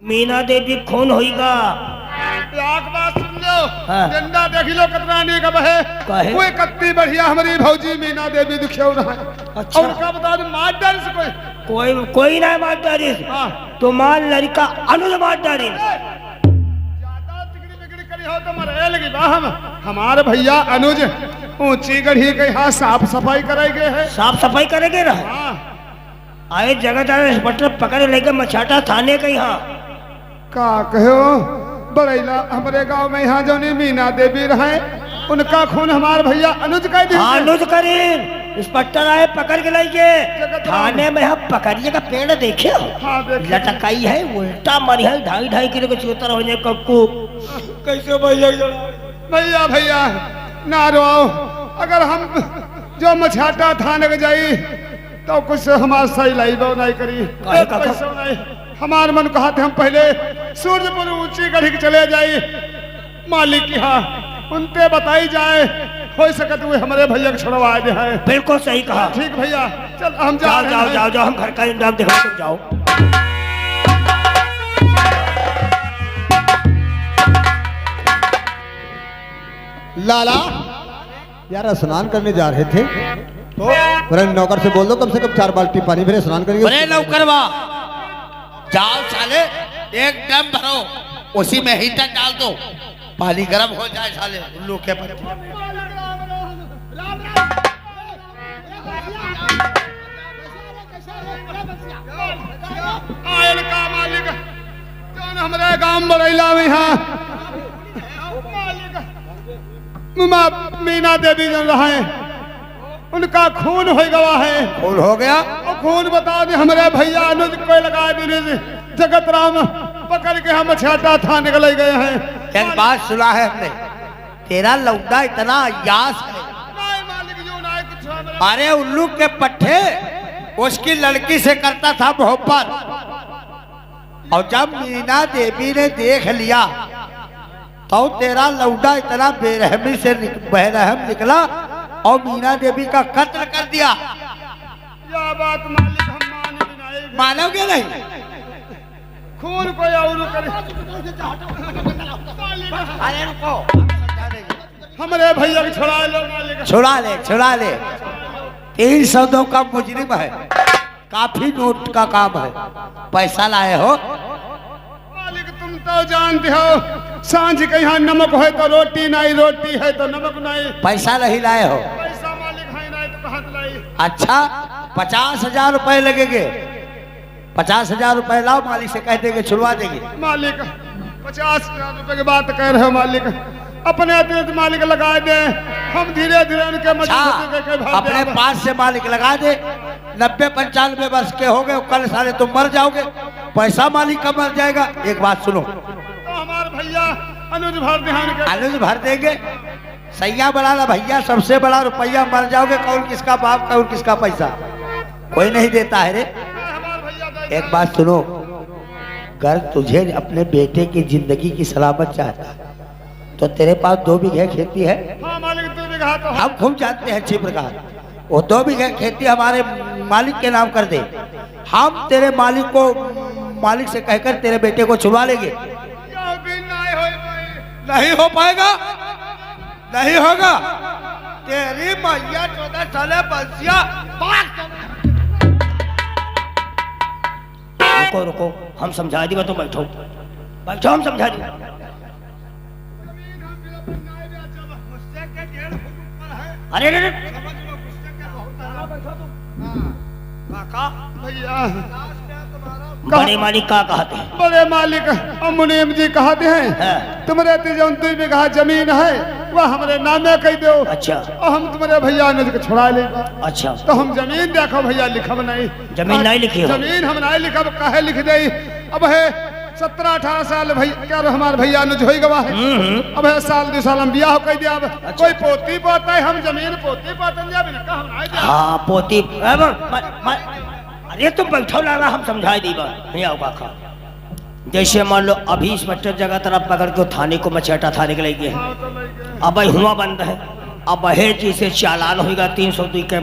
मीना देवी खून होईगा। एक बात सुन लो। हाँ। डंडा देख लो कितना नहीं कब है। काहे? कोई कत्ती बढ़िया हमारी भौजी मीना देवी दिखे रहा है। अच्छा। और उनका बता दो मार डाल से कोई। कोई ना मार डाली। हाँ। तुम्हार लड़का अनुज मार डाली। ज्यादा तिगड़ी बिगड़ी करी हो तो मरे लगी बा हम। हमारे भैया अनुज ऊंची गढ़ी के यहाँ साफ सफाई कराएंगे है। साफ सफाई करेंगे ना। हाँ। आए जगह जगह इंस्पेक्टर पकड़ लेके मछाटा थाने के यहाँ। का कहो बड़ैला हमारे गांव में यहाँ जो नहीं मीना देवी रहे उनका खून हमारे भैया अनुज का दी। अनुज करीन इंस्पेक्टर आए पकड़ के लाइए थाने में। हम पकड़िए का पेड़ देखे हो? हाँ, देखे। लटकाई है उल्टा मरी है 2.5 किलो के चूतर होने कक्कू। कैसे भैया भैया भैया ना रो। अगर हम जो मछाटा थाने के जाई तो कुछ हमारे सही लाई बो नहीं करी। काहे का? पैसा नहीं हमारे मन कहा थे हम पहले सूर्यपुर ऊंची गढ़ी के चले जाई मालिक की। हाँ उनते बताई जाए हो सकत हुए हमारे भैया को छुड़वा दे है। बिल्कुल सही कहा। ठीक भैया चल हम जा जाओ रहे जाओ हैं। जाओ जाओ हम घर का इंतजाम देखो तुम जाओ। लाला यार स्नान करने जा रहे थे तो अरे नौकर से बोल दो कम से कम 4 बाल्टी पानी भरे स्नान करेंगे। अरे नौकर जाओ साले एकदम भरो उसी में हीटर डाल दो पानी गर्म हो जाए साले उल्लू के पत्ते। आयल का मालिक जौन हमारे गांव बरैला में यहाँ मीना देवी जन रहे उनका खून हो गवा है। खून हो गया। और खून बता दे हमारे भैया अनुज को लगा दे जगत राम पकड़ के हम छाटा थाने के ले गए हैं। एक बात सुना है हमने तेरा लौंडा इतना यास है। नहीं मालिक जो ना कुछ हमारे अरे उल्लू के पट्टे उसकी लड़की से करता था मोहब्बत और जब मीना देवी ने देख लिया तो तेरा लौंडा इतना बेरहमी से बेरहम निकला और मीना देवी का कत्ल कर दिया। यह बात मालिक हम मान भी नहीं। मानोगे नहीं? खून कोई और करे अरे रुको हमारे भैया को छुड़ा लो मालिक। छुड़ा ले 300 का मुजरिम है। काफी नोट का काम है। पैसा लाए हो? मालिक तुम तो जानते हो सांझ के यहाँ नमक है तो रोटी नहीं रोटी है तो नमक नहीं। पैसा नहीं लाए हो? पैसा मालिक है नहीं तो कहाँ से लाई। अच्छा 50,000 रुपए लगेंगे। 50,000 रुपए लाओ मालिक से कह देंगे छुड़वा देंगे। मालिक 50,000 रुपए की बात कह रहे हो मालिक अपने अतिरिक्त मालिक लगा दे हम धीरे धीरे उनके अपने पास से मालिक लगा दे। 90-95 वर्ष के हो गए कल साले तुम मर जाओगे पैसा मालिक का मर जाएगा। एक बात सुनो तो हमारे भैया अनुज भर ध्यान के अनुज भर देंगे। सैया बड़ा ना भैया सबसे बड़ा रुपया मर जाओगे कौन किसका बाप कौन किसका पैसा कोई नहीं देता है रे। हमारे भैया एक बात सुनो अगर तुझे अपने बेटे की जिंदगी की सलामत चाहता है तो तेरे पास 2 बीघे खेती है। हाँ मालिक 2 बीघा तो है। हम खूब जानते हैं अच्छी प्रकार वो 2 बीघे खेती हमारे मालिक के नाम कर दे। हम तेरे मालिक को मालिक से कहकर तेरे बेटे को छुड़वा लेंगे। यह भी नहीं होए भाई। नहीं हो पाएगा नहीं होगा। तेरी मैया 14 साले बंसिया रुको रुको हम समझा दी तो बैठो बैठो हम समझा दी। अरे अरे भैया बड़े मालिक का कहते हैं? बड़े मालिक और मुनीम जी कहते हैं हाँ। तुम्हारे जो 2 बीघा जमीन है वह हमारे नामे कह दो अच्छा और हम तुम्हारे भैया अनुज को छुड़ा लेगा। अच्छा तो हम जमीन देखो भैया लिखब नहीं। जमीन नहीं लिखी हो? जमीन हम नहीं लिखब काहे लिख दे। अब है 17-18 साल भैया क्या हमारे भैया अनुज हो गवा है। अब है साल 2 साल हम बियाह कह दिया। कोई पोती पोता है हम जमीन पोती पोतन जा बिना हम नहीं दे। हाँ पोती अरे तुम बैठो लाला हम समझा दी बात। जैसे मान लो अभी इंस्पेक्टर जगह तरफ पकड़ के थाने को मछेटा थाने के लिए अब हुआ बंद है। अब है जिसे चालान होगा 302 के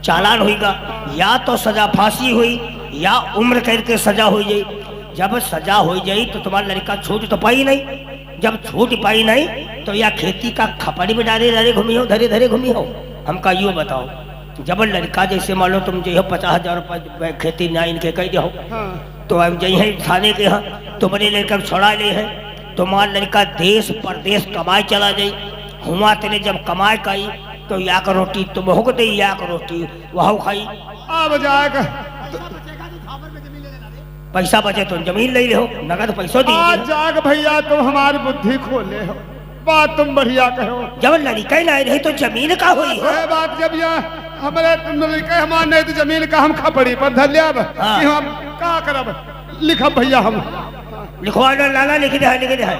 चालान होगा या तो सजा फांसी हुई या उम्र कैद के सजा हो जाए। जब सजा हो जाई तो तुम्हारा लड़का छूट तो पाई नहीं, जब छूट पाई नहीं तो या खेती का खपड़ी में डाले डाले घूमी हो, धरे धरे घूमी हो। हमका यूँ बताओ, जब लड़का जैसे मान लो तुम जो 50,000 रुपये खेती ना इनके कह दो, तो अब जही थाने के यहाँ तुम्हारे लड़का छोड़ा ले है, तुम्हारा लड़का देश परदेश कमाए चला जाई, हुआ तेने जब कमाए खाई तो या का रोटी तुम हो दे, या का रोटी वह खाई। अब जाएगा पैसा बचे तुम जमीन ले हो, नगद पैसों दी। आज जाग भैया तुम हमारी बुद्धि खोले हो, बात तुम बढ़िया कहो। जब लड़का ना रही तो जमीन का हुई हो। बात जब यहाँ हमारे तुम लड़के हमारे नहीं तो जमीन का हम खपड़ी पर धर लिया कि हम का करब, लिखब भैया हम लिखवा लो, लाला लिख दे है, लिख दे है।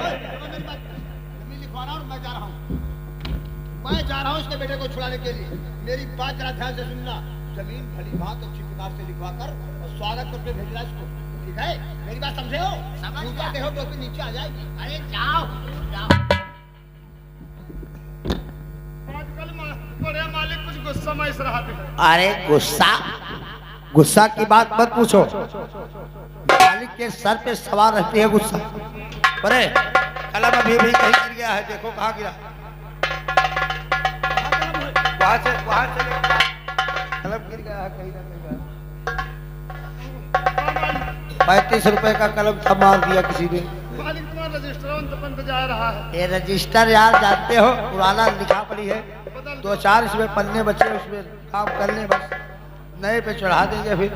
मैं जा रहा हूँ इसके बेटे को छुड़ाने के लिए। मेरी बात जरा ध्यान से सुनना। जमीन भली बात अच्छी प्रकार से लिखवा कर और स्वागत करके भेजना इसको, ठीक है? मेरी बात समझे हो? समझते हो तो फिर नीचे आ जाएगी। अरे जाओ जाओ। आजकल बड़े मालिक कुछ गुस्सा में इस रहा है। अरे गुस्सा की बात मत पूछो, मालिक के सर पे सवार रहती है गुस्सा। अरे कलम अभी भी कहीं गिर गया है, देखो कहाँ गिरा। वहां से कलम गिर गया है कहीं ना कहीं। 35 रुपए का कलम था, मार दिया किसी ने। मालिक तुम्हारा रजिस्टर बंद जा रहा है। ये रजिस्टर यार जानते हो पुराना लिखा पड़ी है, 2-4 इसमें पन्ने बचे, उसमें काम कर ले बस, नए पे चढ़ा देंगे फिर।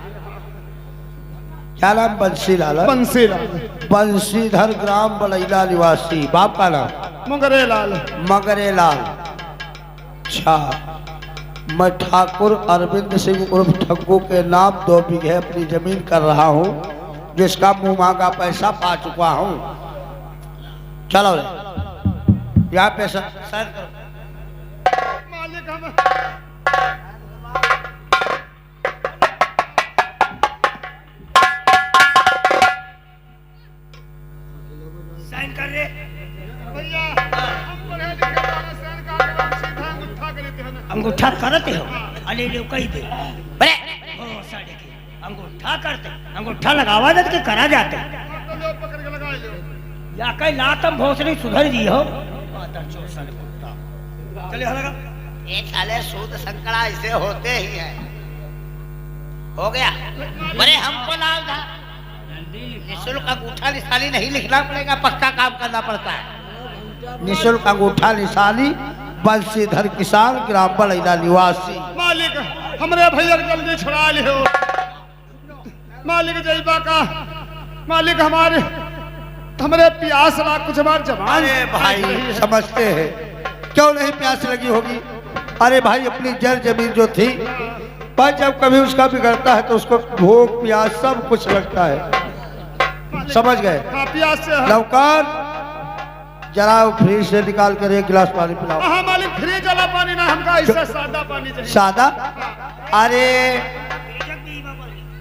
क्या नाम? बंसीलाल। बंसीलाल, बंसीधर ग्राम बलैला निवासी। बाप का नाम? मगरेलाल। मगरेलाल। अच्छा, मैं ठाकुर अरविंद सिंह उर्फ ठग्गू के नाम 2 बीघे अपनी जमीन कर रहा हूँ, जिसका मुंह मांगा पैसा पा चुका हूँ। चलो यहाँ पे साइन करो। मालिक हम साइन कर रहे भैया, हम पढ़े लिखे वाले साइन कर के हम सीधा अंगूठा कर देते हैं ना। अंगूठा करते हो, अले ले कही दे। अरे ओ साढ़े के अंगूठा करते, अंगूठा लगावा दे के करा जाते। तो लो पकड़ के लगा लो। या कहीं लातम भोसड़ी सुधर जी हो। माता चोर साले कुत्ता। चले हो लगा। ये साले सूद संकड़ा ऐसे होते ही है। हो गया। अरे हमको लाल था, निःशुल्क अंगूठा निशानी नहीं लिखना पड़ेगा, पक्का काम करना पड़ता है। निःशुल्क अंगूठा निशानी बंसीधर किसान ग्राम बलैला निवासी। मालिक हमरे भैया के जल्दी छुड़ा लियो। मालिक जईबा का मालिक हमारे प्यास ला कुछ बार जवान। अरे भाई समझते हैं, क्यों नहीं प्यास लगी होगी। अरे भाई अपनी जर जमीन जो थी, पर जब कभी उसका बिगड़ता है तो उसको भूख प्यास सब कुछ लगता है, समझ गए? हाँ, प्यास से है। लवकर जरा फ्रिज से निकाल कर 1 गिलास पानी पिलाओ। हाँ मालिक, फ्रिज वाला पानी ना, हमका इससे सादा पानी चाहिए। सादा? अरे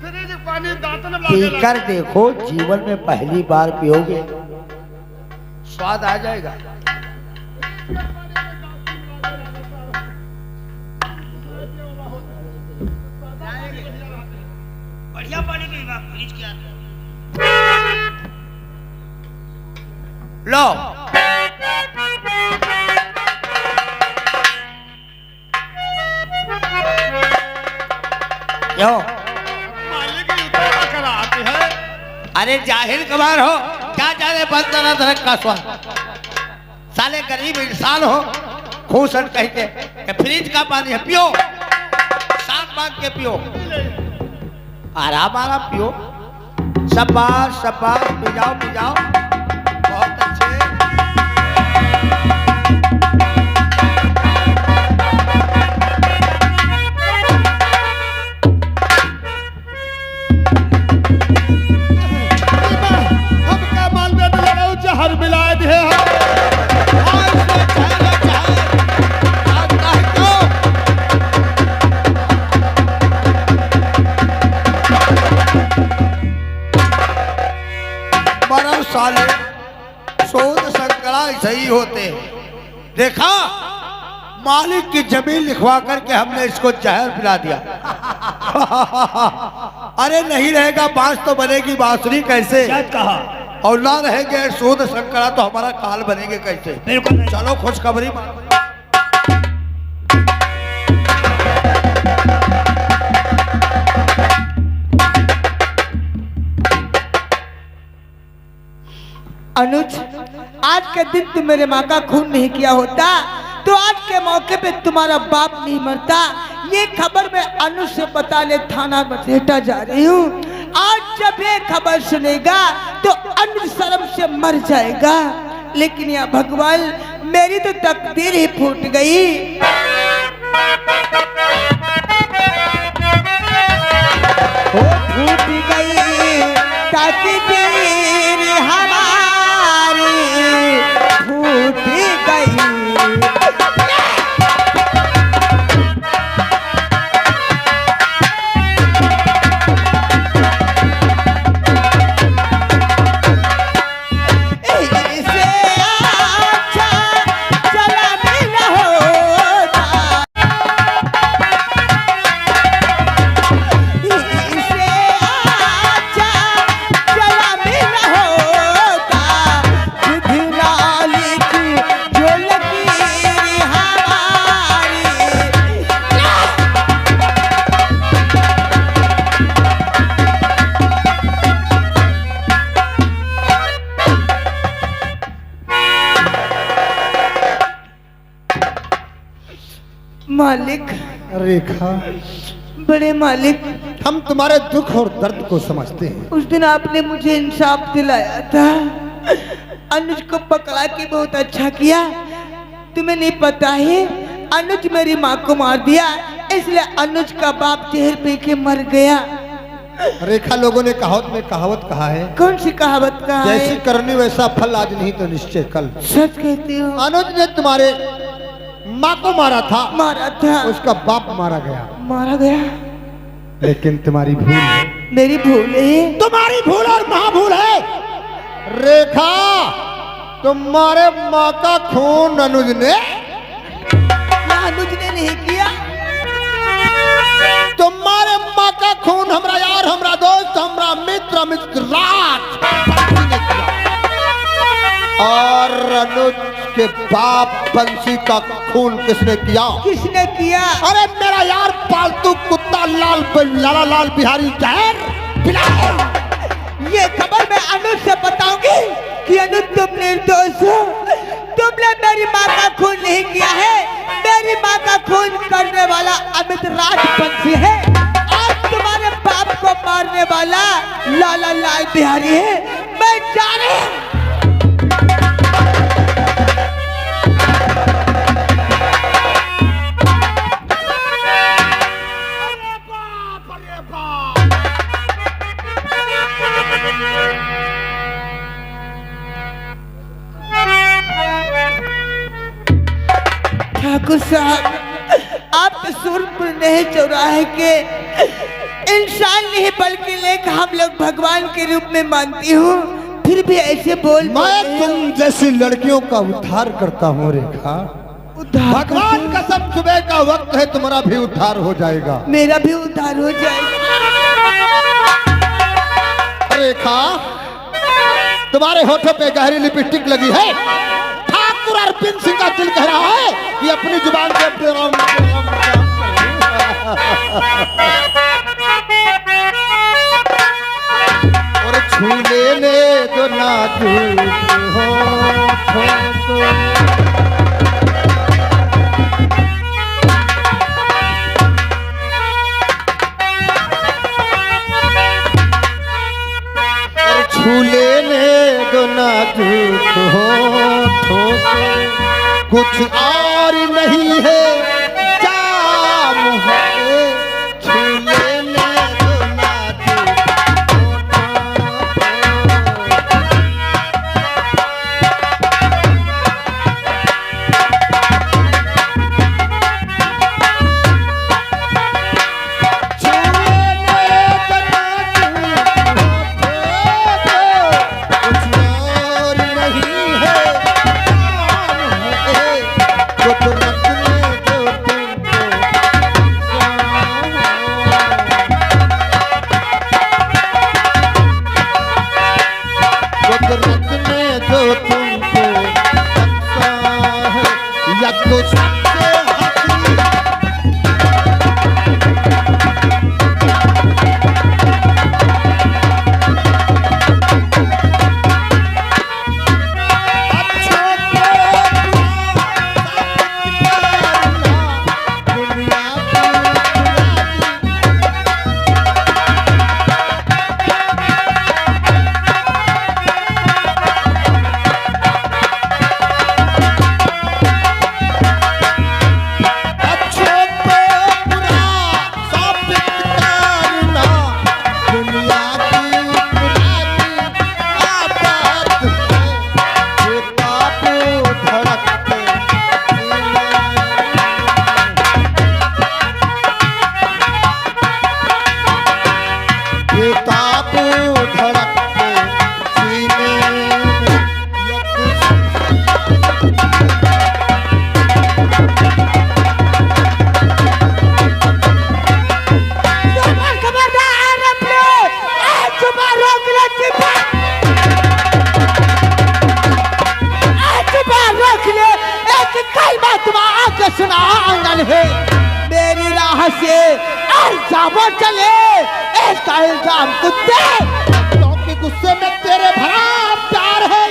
फ्रिज पानी दांतन में पीकर देखो, जीवन में पहली बार पियोगे, स्वाद आ जाएगा। बढ़िया पानी पीवा, फ्रिज क्या लो यो। मालिक उतारा कराती है। अरे जाहिल कबार हो, क्या जाने बंदर अदरक का स्वाद। साले गरीब इंसान हो, खूसन कहते कि फ्रिज का पानी है, पियो, सांस बांध के पियो, आराम आराम पियो। शाबाश शाबाश, पी जाओ पी जाओ, बहुत अच्छे। हम क्या माल में लगाओ, जहर मिला दिए हैं। साले शोध संकड़ा सही होते हैं। देखा, मालिक की जमीन लिखवा करके हमने इसको जहर पिला दिया। अरे नहीं रहेगा बांस तो बनेगी बांसुरी कैसे? शायद कहा और ना रहेंगे शोध शंकरा तो हमारा काल बनेंगे कैसे? बिल्कुल नहीं। चलो खुशखबरी। अनुज, आज के दिन तुम मेरे माँ का खून नहीं किया होता तो आज के मौके पे तुम्हारा बाप नहीं मरता। ये खबर मैं अनुज से बताने थाना बसेटा जा रही हूँ। आज जब ये खबर सुनेगा तो अनुज शर्म से मर जाएगा। लेकिन या भगवान, मेरी तो तकदीर ही फूट गई। वो फूट गई तकदीर हमारी, फूट गई। मालिक, रेखा, बड़े मालिक, हम तुम्हारे दुख और दर्द को समझते हैं। उस दिन आपने मुझे इंसाफ दिलाया था। अनुज को पकड़ा के बहुत अच्छा किया। तुम्हें नहीं पता है, अनुज मेरी माँ को मार दिया, इसलिए अनुज का बाप जहर पी के मर गया। रेखा, लोगों ने कहावत में कहावत कहा है, कौन सी कहावत कहा है? जैसी करनी वैसा फल, आज नहीं तो निश्चय कल। सच कहती हो? अनुज ने तुम्हारे माँ को मारा था, मारा था, उसका बाप मारा गया, मारा गया। लेकिन तुम्हारी भूल है। मेरी भूल है? तुम्हारी भूल और महाभूल है। रेखा, तुम्हारे माँ का खून अनुज ने, अनुज ने नहीं किया। तुम्हारे माँ का खून हमरा यार, हमरा दोस्त, हमरा मित्र राज ने किया। और अनुज के बाप बंसी का खून किसने किया? किसने किया? अरे मेरा यार पालतू कुत्ता लाला बिहारी जहर पिलाया। ये खबर मैं अनुज से बताऊंगी कि अनुज तुम निर्दोष हो। तुमने मेरी माँ का खून नहीं किया है। मेरी माँ का खून करने वाला अमित राजवंशी है और तुम्हारे बाप को मारने वाला लाला लाल बिहारी है। मैं जाने ठाकुर साहब, आप सूरपुर नहीं चौराहे के इंसान नहीं बल्कि लेख हम लोग भगवान के रूप में मानती हूँ, फिर भी ऐसे बोल। मैं तुम जैसी लड़कियों का उद्धार करता हूँ रेखा। भगवान का सब सुबह का वक्त है, तुम्हारा भी उद्धार हो जाएगा। मेरा भी उद्धार हो जाएगा। रेखा, तुम्हारे होठों पे गहरी लिपस्टिक लगी है। ठाकुर अरविंद सिंह का दिल कह रहा है कि अपनी जुबान से और छू लेने जो नाजुक हो छू लेने दो नाजुक हो, कुछ और नहीं है। है मेरी राह से जावा चले ऐसा इल्जाम कुत्ते, क्योंकि गुस्से में तेरे भरा प्यार है,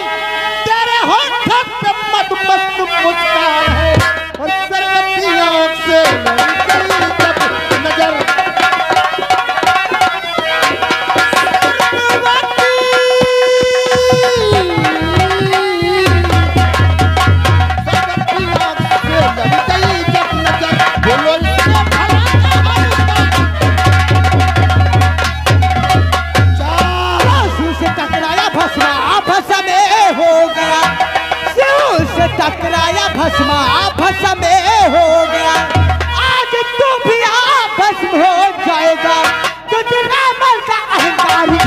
तेरे होठों पे मत मस्त मुस्कान है और सरकती आँख से नजर टकराया भस्मा भस्म में हो गया, आज तू भी भस्म हो जाएगा, तुझे मर का अहंकार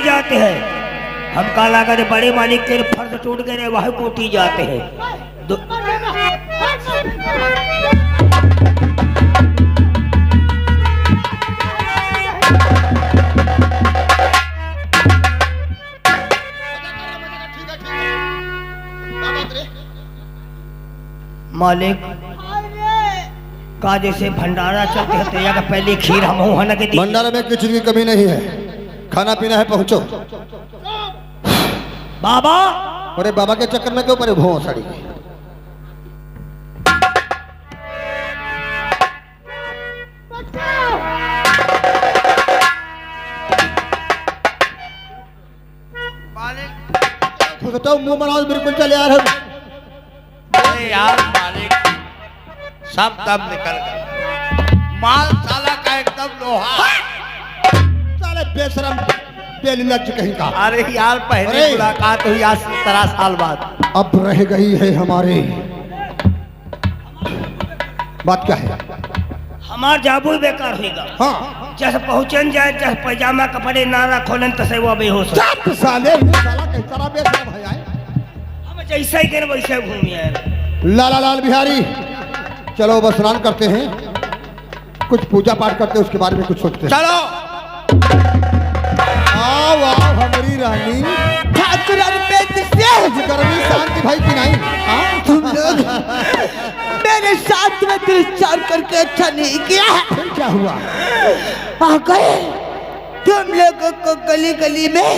जाते हैं। हम काला करे बड़े मालिक के फर्ज टूट गए वह कोटी जाते हैं। मालिक का जैसे भंडारा चलते हैं तो या पहले खीर हम होना के भंडारा में किसी की कमी नहीं है, खाना पीना है, पहुंचो। बाबा, अरे बाबा के चक्कर में क्यों पड़े भो साड़ी। तो मुंह बनाओ बिल्कुल चले यार। अरे यार मालिक सब दम निकल गए, माल साला का एकदम लोहा। साले बेशरम बेलुलज कहीं का। अरे यार पहली मुलाकात हुई आज 17 साल बाद, अब रह गई है हमारे। बात क्या है? हमार जाबू बेकार होगा। हाँ जैसे पहुंचन जाए जैसे पैजामा कपड़े नारा खोलन तसे वो बेहोश हो। साले ये साला कैसा रहा बेशरम है यार। हम जैसा ही करे वैसे घूम आए। लाला लाल बिहारी, चलो बस स्नान करते हैं, कुछ पूजा पाठ करते हैं, उसके बारे में कुछ सोचते हैं। चलो। आओ आओ हमारी रानी ठाकुर गर्मी शांति भाई की नहीं। तुम लोग मेरे साथ में तिरस्कार करके अच्छा नहीं किया। फिर क्या हुआ? आ गए तुम लोगों को गली गली में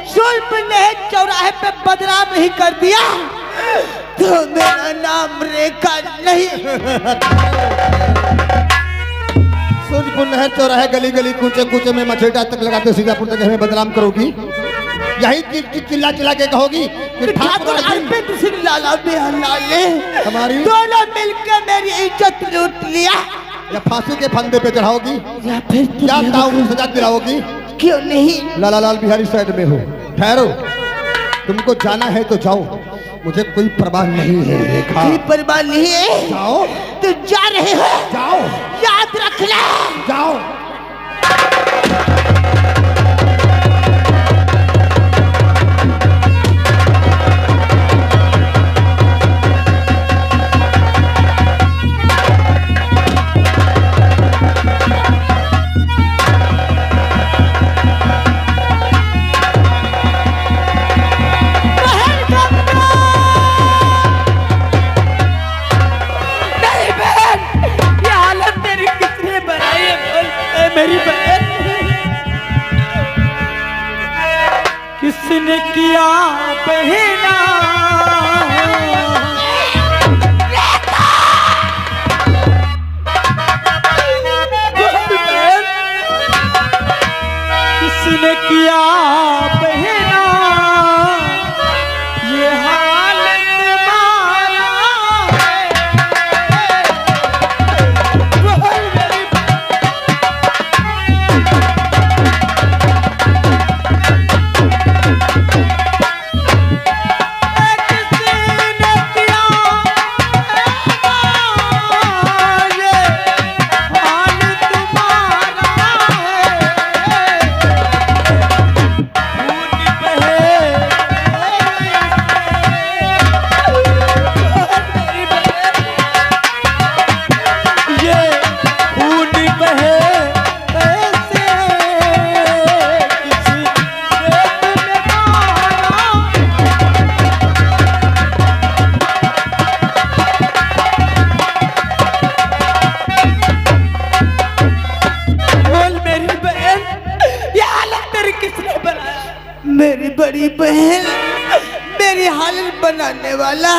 सुल्प ने चौराहे पे बदनाम ही कर दिया तो मेरा नाम रेखा नहीं। सूरजपुर नहर चौराहे गली गली कूचे कूचे में मछेटा तक लगाते सीतापुर तक हमें बदनाम करोगी, यही चिल्ला चिल्ला के कहोगी कि ठाकुर अर्पित सिंह लाला बिहार ने हमारी दोनों मिलकर मेरी इज्जत लूट लिया। या फांसी के फंदे पे चढ़ाओगी या फिर या ताऊ सजा दिलाओगी? क्यों नहीं? लाला लाल बिहारी साइड में हो, ठहरो, तुमको जाना है तो जाओ, मुझे कोई परवाह नहीं है। रेखा कोई परवाह नहीं है, जाओ। तो जा रहे हो, जाओ, याद रखना। जाओ। मेरी बहन महल बनाने वाला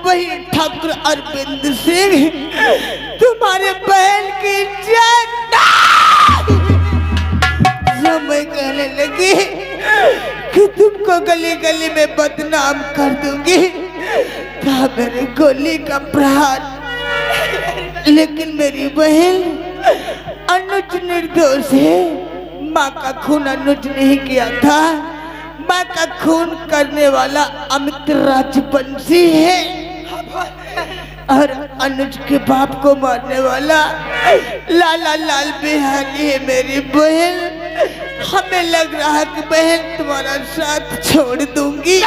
वही ठाकुर अरविंद सिंह तुम्हारे बहन की इज्जत। जब मैं कहने लगी कि तुमको गली गली में बदनाम कर दूंगी, था मेरे गोली का प्रहार। लेकिन मेरी बहन अनुज निर्दोष है। माँ का खून अनुज नहीं किया था, माँ का खून करने वाला अमित राजवंशी है और अनुज के बाप को मारने वाला लाला लाल बिहारी है। मेरी बहन, हमें लग रहा है कि बहन तुम्हारा साथ छोड़ दूंगी।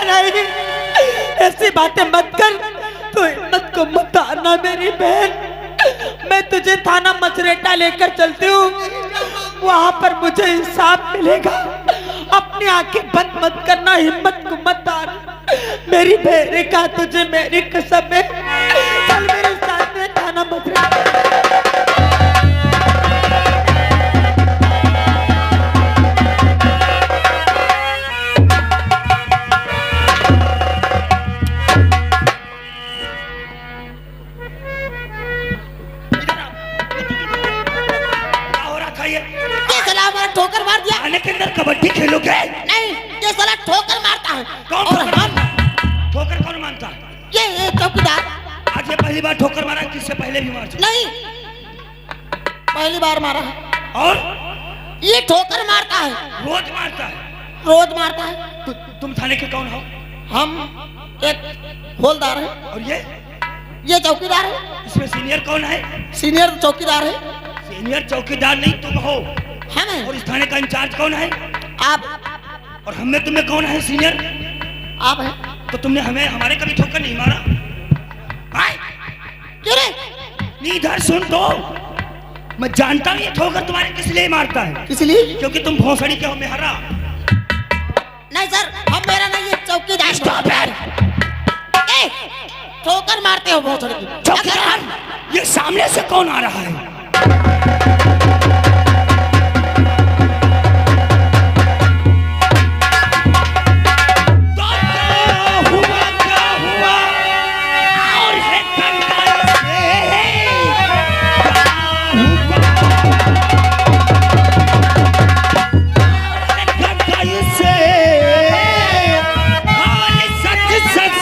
नहीं, ऐसी बातें मत कर, तो हिम्मत को मत हारना मेरी बहन। मैं तुझे थाना मचरेटा लेकर चलती हूँ, वहाँ पर मुझे इंसाफ मिलेगा। अपनी आंखें बंद मत करना, हिम्मत को मत हार मेरी बहन का, तुझे मेरी कसम है। चल मेरे साथ में थाना मचरेटा। ठोकर मार दिया। थाने के अंदर कबड्डी खेलोगे? नहीं, ये साला ठोकर मारता है। कौन और हम ठोकर कौन मारता है? ये चौकीदार। आज ये पहली बार ठोकर मारा, किससे पहले भी मार चुका? नहीं, पहली बार मारा है। और ये ठोकर मारता है, रोज मारता है? रोज मारता है। तुम थाने के कौन हो? हम एक हौलदार है और ये चौकीदार है। इसमें सीनियर कौन है? सीनियर चौकीदार है। सीनियर चौकीदार नहीं तुम हो। है ना? और इस थाने का इंचार्ज कौन है? आप। और हम में तुम्हें कौन है सीनियर? आप हैं। तो तुमने हमें हमारे कभी ठोकर नहीं मारा? क्यों रे? इधर सुन तो, मैं जानता हूँ ये ठोकर तुम्हारे किस लिए मारता है। इसलिए क्योंकि तुम भोसड़ी के हो मेहरा। नहीं सर, हम मेरा नहीं, ये चौकीदार। स्टॉप यार। ए, ठोकर मारते हो बहुत बड़ी। चौकीदार, ये सामने से कौन आ रहा है?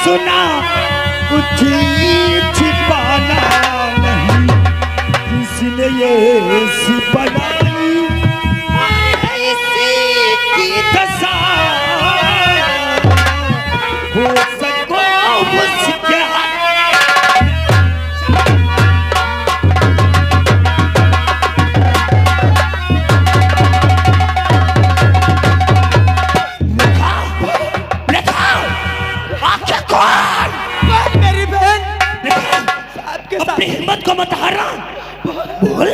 सुना कुछ छिपाना नहीं, किसने ये बनाई की दशा हो सको मुझके। मेरी बहन आपके साथ। अपनी हिम्मत को मत हारना, बोल।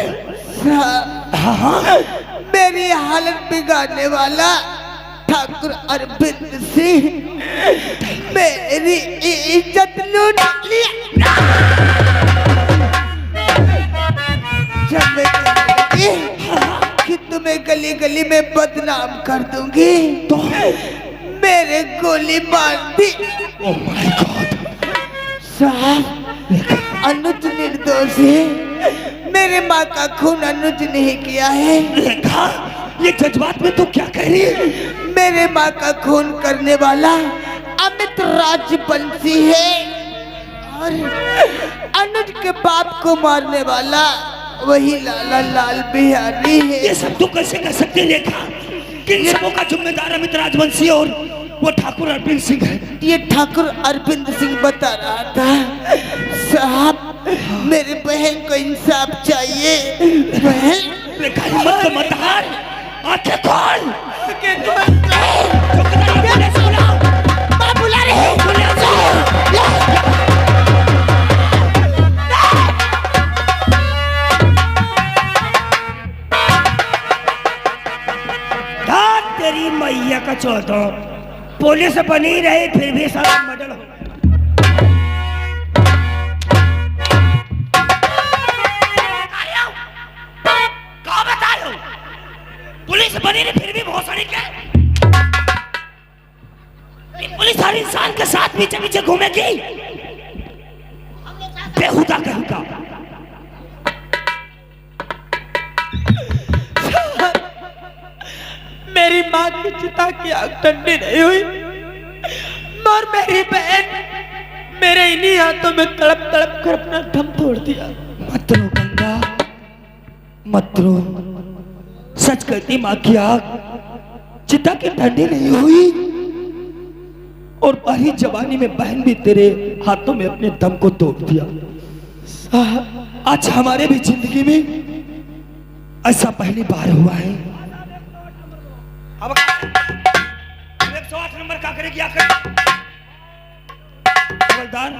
मेरी हालत बिगाड़ने वाला ठाकुर अरविंद सिंह मेरी इज्जत लूट लिया। जब मैं कहने लगी कि तुम्हें गली गली में बदनाम कर दूंगी, तो मेरे गोली मार दी। Oh my God. साहब, अनुज निर्दोष है। मेरे माँ का खून अनुज नहीं किया है। देखा, ये जज्बात में तो क्या कह रही है? मेरे माँ का खून करने वाला अमित राजवंशी है और अनुज के बाप को मारने वाला वही लाला लाल बिहारी है। ये सब तो कैसे कर सकते हैं? देखा, किन सबों का जिम्मेदार अमित राजवंशी और वो ठाकुर अरविंद सिंह है। ये ठाकुर अरविंद सिंह बता रहा था। साहब, मेरे बहन को इंसाफ चाहिए। बहन, देखा, हिम्मत को मत हार, आंखें खोल। बुला रहे तेरी मैया का चौथा, पुलिस बनी रही फिर भी सारा मर्डर हो। कहाँ बता रहे हो? पुलिस बनी रही फिर भी भोसड़ी के। पुलिस हर इंसान के साथ साथ पीछे पीछे घूमेगी? बेहुदा कहेगा। मेरी माँ की चिता की आग ठंडी नहीं हुई और मेरी बहन मेरे इन्हीं हाथों में तड़प तड़प कर अपना दम तोड़ दिया। मत रो गंगा, मत रो। सच कहती माँ की आग चिता की ठंडी नहीं हुई और बारी जवानी में बहन भी तेरे हाथों में अपने दम को तोड़ दिया। आज हमारे भी जिंदगी में ऐसा पहली बार हुआ है। अब 108 नंबर का करेगी आकर हवलदार,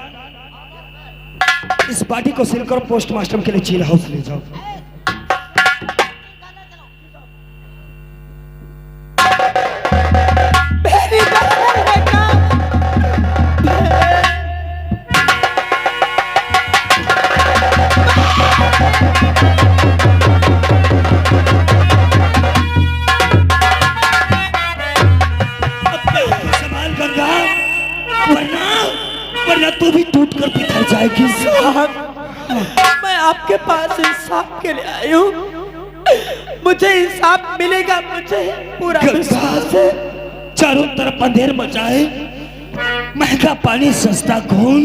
इस बाटी को सिलकर पोस्टमास्टर के लिए चील हाउस ले जाओ। वरना तू भी टूट कर बिखर जाएगी। साहब, मैं आपके पास इंसाफ के लिए आई हूँ। मुझे इंसाफ मिलेगा, मुझे पूरा विश्वास है। चारों तरफ अंधेर मचाए, महंगा पानी सस्ता खून,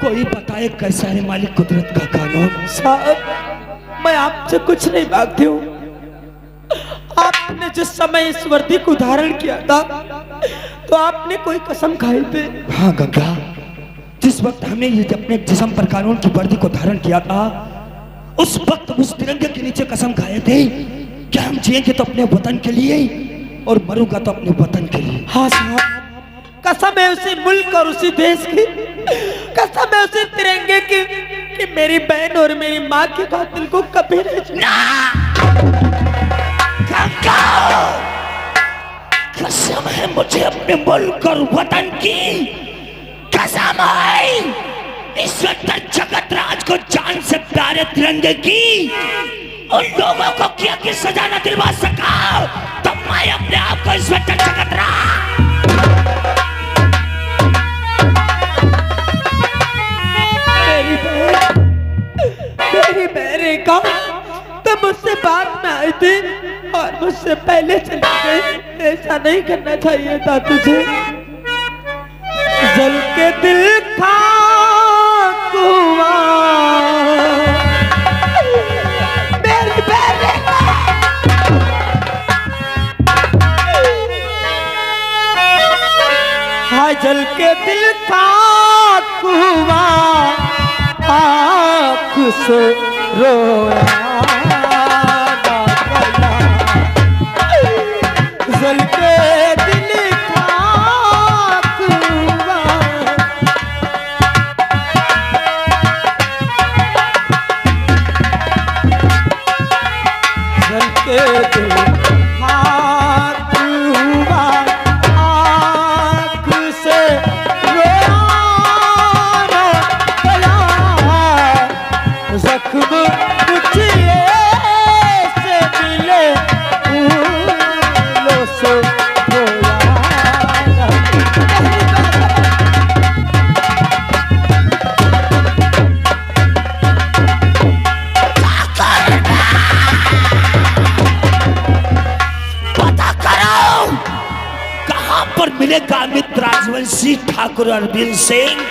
कोई बताए कैसा है मालिक कुदरत का कानून। साहब, मैं आपसे कुछ नहीं मांगती हूँ। आपने जिस समय इस वर्दी को धारण किया था तो आपने कोई कसम खाई थी? हाँ गंगा, जिस वक्त हमने ये अपने जिस्म पर कानून की वर्दी को धारण किया था उस वक्त उस तिरंगे के नीचे कसम खाए थे कि हम जिएंगे तो अपने वतन के लिए और मरूंगा तो अपने वतन के लिए। हाँ साहब, कसम है उसी मुल्क और उसी देश की, कसम है उसी तिरंगे की कि मेरी बहन और मेरी माँ के कातिल को कभी नहीं। कसम है मुझे अपने मुल्क और वतन की, कसम है ईश्वर जगत राज को जान से प्यारे तिरंगे की। उन लोगों को किया कि सजा न दिलवा सका तो मैं अपने आप को ईश्वर जगत राज। मेरी बहन रेखा तो मुझसे बात में आई थी और मुझसे पहले चली गई। ऐसा नहीं करना चाहिए था तुझे। जल के दिल खाक हुआ मेरी बहन रेखा। हाँ, जल के दिल खाक हुआ, आँख से रोया जल के दिल खाक हुआ। जल के दिल खाक हुआ, आँख से रोया जख्म कुछ ऐसे मिले फूलों से धोया। पता करो कहां पर मिलेगा अमित राजवंशी ठाकुर अरविंद सिंह।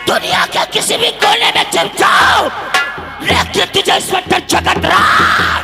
दुनिया के किसी भी कोने में चल जाओ, लेकिन तुझे ईश्वर जगत राज